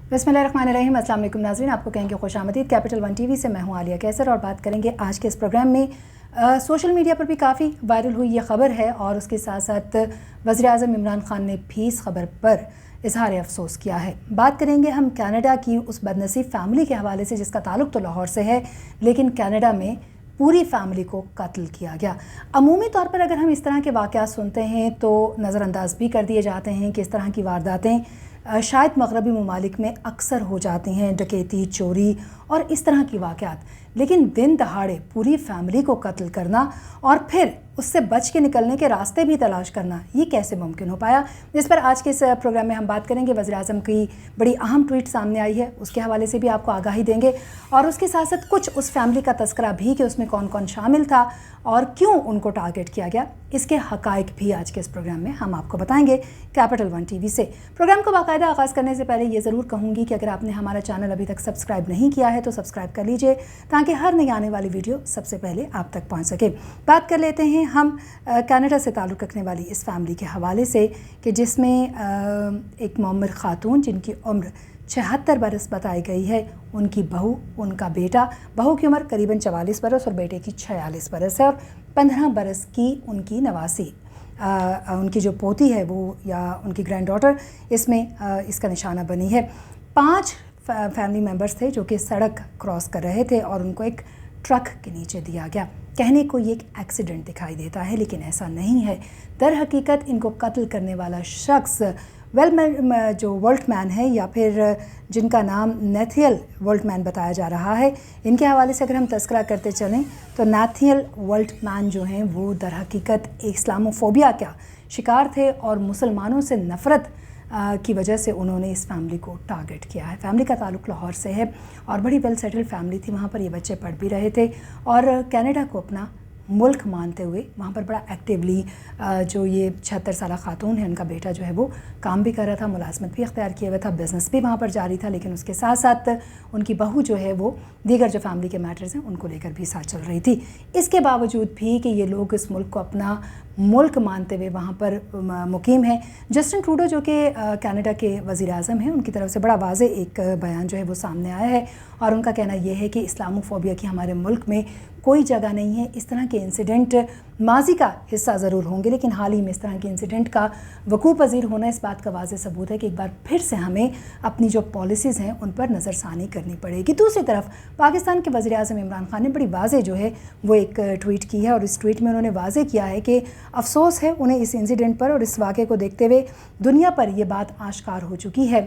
बिस्मिल्लाहिर्रहमानिर्रहीम। अस्सलाम वालेकुम नाज़रीन, आपको कहेंगे खुश आमदीद। कैपिटल वन टीवी से मैं हूँ आलिया कैसर और बात करेंगे आज के इस प्रोग्राम में सोशल मीडिया पर भी काफ़ी वायरल हुई ये ख़बर है और उसके साथ साथ वज़ीर-ए-आज़म इमरान खान ने भी इस ख़बर पर इजहार अफसोस किया है। बात करेंगे हम कनाडा की उस बदनसीब फैमिली के हवाले से जिसका ताल्लुक़ तो लाहौर से है, लेकिन कनाडा में पूरी फैमिली को कत्ल किया गया। अमूमी तौर पर अगर हम इस तरह के वाक़यात सुनते हैं तो नज़रअंदाज भी कर दिए जाते हैं कि इस तरह की वारदातें शायद मगरबी ममालिक में अक्सर हो जाती हैं, डकैती, चोरी और इस तरह की वाक़यात। लेकिन दिन दहाड़े पूरी फैमिली को कत्ल करना और फिर उससे बच के निकलने के रास्ते भी तलाश करना, ये कैसे मुमकिन हो पाया, जिस पर आज के इस प्रोग्राम में हम बात करेंगे। वज़ीर-ए-आज़म की बड़ी अहम ट्वीट सामने आई है, उसके हवाले से भी आपको आगाही देंगे और उसके साथ साथ कुछ उस फैमिली का तस्करा भी कि उसमें कौन कौन शामिल था और क्यों उनको टारगेट किया गया, इसके हक़ाइक़ भी आज के इस प्रोग्राम में हम आपको बताएंगे कैपिटल वन टीवी से। प्रोग्राम को बाकायदा आगाज़ करने से पहले ये ज़रूर कहूँगी कि अगर आपने हमारा चैनल अभी तक सब्सक्राइब नहीं किया है तो सब्सक्राइब कर लीजिए ताकि हर नई आने वाली वीडियो सबसे पहले आप तक पहुँच सके। बात कर लेते हैं हम कनाडा से ताल्लुक़ रखने वाली इस फैमिली के हवाले से कि जिसमें एक मुअम्मर ख़ातून जिनकी उम्र 76 बरस बताई गई है, उनकी बहू, उनका बेटा, बहू की उम्र करीबन 44 बरस और बेटे की 46 बरस है और 15 बरस की उनकी नवासी उनकी जो पोती है वो या उनकी ग्रैंड डॉटर इसमें इसका निशाना बनी है। 5 फैमिली मेम्बर्स थे जो कि सड़क क्रॉस कर रहे थे और उनको एक ट्रक के नीचे दिया गया। कहने को ये एक एक्सीडेंट दिखाई देता है लेकिन ऐसा नहीं है। दर हकीकत इनको कत्ल करने वाला शख्स जो वोल्टमैन है या फिर जिनका नाम नैथियल वोल्टमैन बताया जा रहा है, इनके हवाले से अगर हम तस्करा करते चलें तो नैथियल वोल्टमैन जो हैं वो दर हकीकत इस्लामोफोबिया का शिकार थे और मुसलमानों से नफ़रत की वजह से उन्होंने इस फैमिली को टारगेट किया है। फैमिली का ताल्लुक़ लाहौर से है और बड़ी वेल सेटल्ड फैमिली थी, वहाँ पर ये बच्चे पढ़ भी रहे थे और कनाडा को अपना मुल्क मानते हुए वहाँ पर बड़ा एक्टिवली जो ये 76 साला ख़ातून है, उनका बेटा जो है वो काम भी कर रहा था, मुलाजमत भी इख्तियार किया हुआ था, बिज़नेस भी वहाँ पर जारी था, लेकिन उसके साथ साथ उनकी बहू जो है वो दीगर जो फैमिली के मैटर्स हैं उनको लेकर भी साथ चल रही थी। इसके बावजूद भी कि ये लोग इस मुल्क को अपना मुल्क मानते हुए वहाँ पर मुकीम हैं। जस्टिन ट्रूडो जो कि कनाडा के वज़ीर-ए-आज़म हैं, उनकी तरफ से बड़ा वाज़े एक बयान जो है वो सामने आया है और उनका कहना यह है कि इस्लामोफोबिया की हमारे मुल्क में कोई जगह नहीं है। इस तरह के इंसिडेंट माजी का हिस्सा ज़रूर होंगे लेकिन हाल ही में इस तरह के इंसिडेंट का वकूफ़ पज़ीर होना इस बात का वाज़े सबूत है कि एक बार फिर से हमें अपनी जो पॉलिसीज़ हैं उन पर नज़रसानी करनी पड़ेगी। दूसरी तरफ पाकिस्तान के वज़ीर-ए-आज़म इमरान खान ने बड़ी वाज़े जो है वो एक ट्वीट की है और इस ट्वीट में उन्होंने वाज़े किया है कि अफसोस है उन्हें इस इंसिडेंट पर और इस वाक़े को देखते हुए दुनिया पर यह बात आश्कार हो चुकी है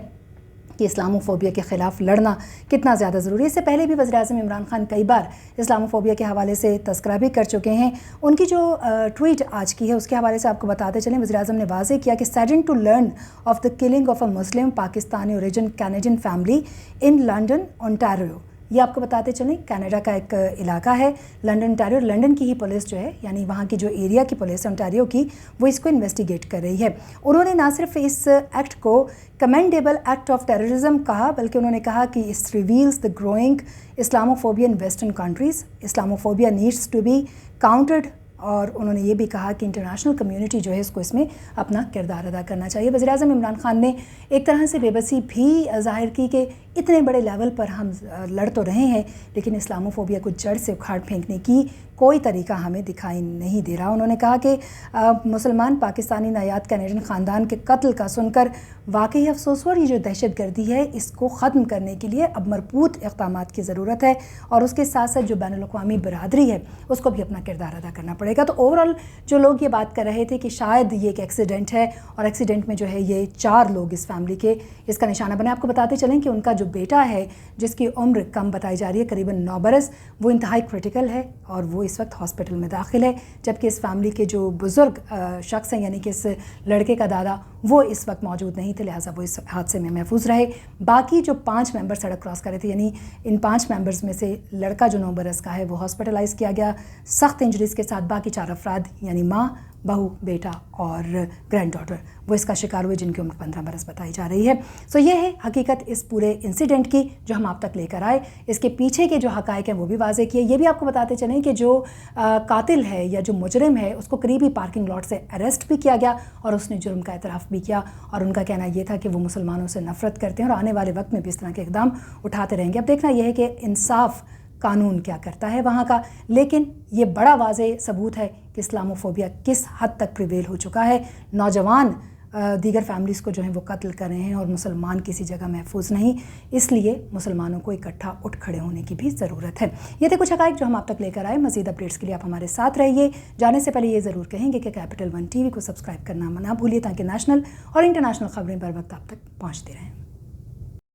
कि इस्लामोफोबिया के ख़िलाफ़ लड़ना कितना ज़्यादा ज़रूरी है। इससे पहले भी वज़ीर-ए-आज़म इमरान खान कई बार इस्लामोफोबिया के हवाले से तस्करा भी कर चुके हैं। उनकी जो ट्वीट आज की है उसके हवाले से आपको बताते चलें, वज़ीर-ए-आज़म ने वाज़े किया कि saddened to learn of the killing of a Muslim Pakistani origin Canadian family in London Ontario. ये आपको बताते चलें कनाडा का एक इलाका है लंदन ओंटारियो, लंदन की ही पुलिस जो है यानी वहाँ की जो एरिया की पुलिस है ओंटारियो की, वो इसको इन्वेस्टिगेट कर रही है। उन्होंने ना सिर्फ इस एक्ट को कमेंडेबल एक्ट ऑफ टेररिज्म कहा बल्कि उन्होंने कहा कि इस reveals the growing Islamophobia in western countries, Islamophobia needs to be countered और उन्होंने ये भी कहा कि इंटरनेशनल कम्युनिटी जो है इसको इसमें अपना किरदार अदा करना चाहिए। वज़ीर-ए-आज़म इमरान खान ने एक तरह से बेबसी भी ज़ाहिर की कि इतने बड़े लेवल पर हम लड़ तो रहे हैं लेकिन इस्लामोफोबिया को जड़ से उखाड़ फेंकने की कोई तरीका हमें दिखाई नहीं दे रहा। उन्होंने कहा कि मुसलमान पाकिस्तानी नायात कैनेडियन ख़ानदान के कत्ल का सुनकर वाकई अफसोस हुआ और ये जो दहशत गर्दी है इसको ख़त्म करने के लिए अब मरबूत इक़दामात की ज़रूरत है और उसके साथ साथ जो बैनुल-अक़वामी बरादरी है उसको भी अपना किरदार अदा करना पड़ेगा। तो ओवरऑल जो लोग ये बात कर रहे थे कि शायद ये एक एक्सीडेंट है और एक्सीडेंट में जो है ये 4 लोग इस फैमिली के इसका निशाना बने। आपको बताते चलें कि उनका जो बेटा है जिसकी उम्र कम बताई जा रही है करीबन 9 बरस, वो इंतहाई क्रिटिकल है और वो इस वक्त हॉस्पिटल में दाखिल है, जबकि इस फैमिली के जो बुज़ुर्ग शख्स हैं यानी कि इस लड़के का दादा वो इस वक्त मौजूद नहीं थे, लिहाजा वो इस हादसे में महफूज रहे। बाकी जो 5 मेंबर सड़क क्रॉस कर रहे थे यानी इन 5 मेंबर्स में से लड़का जो 9 बरस का है वो हॉस्पिटलाइज़ किया गया सख्त इंजरीज़ के साथ। बाकी 4 अफराद यानी माँ, बहू, बेटा और ग्रैंड डॉटर वो इसका शिकार हुए जिनकी उम्र 15 बरस बताई जा रही है। सो ये है हकीकत इस पूरे इंसिडेंट की जो हम आप तक लेकर आए। इसके पीछे के जो हक़ाइक़ हैं वो भी वाज़े किए। ये भी आपको बताते चलें कि जो कातिल है या जो मुजरिम है उसको करीबी पार्किंग लॉट से अरेस्ट भी किया गया और उसने जुर्म का एतराफ़ بھی کیا اور ان کا کہنا یہ تھا کہ وہ مسلمانوں سے نفرت کرتے ہیں اور آنے والے وقت میں بھی اس طرح کے اقدام اٹھاتے رہیں گے. اب دیکھنا یہ ہے کہ انصاف قانون کیا کرتا ہے وہاں کا، لیکن یہ بڑا واضح ثبوت ہے کہ اسلاموفوبیا کس حد تک پریویل ہو چکا ہے. نوجوان دیگر فیملیز کو جو ہیں وہ قتل کر رہے ہیں اور مسلمان کسی جگہ محفوظ نہیں، اس لیے مسلمانوں کو اکٹھا اٹھ کھڑے ہونے کی بھی ضرورت ہے. یہ تھے کچھ حقائق جو ہم آپ تک لے کر آئے. مزید اپڈیٹس کے لیے آپ ہمارے ساتھ رہیے. جانے سے پہلے یہ ضرور کہیں گے کہ کیپٹل ون ٹی وی کو سبسکرائب کرنا نہ بھولیے تاکہ نیشنل اور انٹرنیشنل خبریں بر وقت آپ تک پہنچتی رہیں.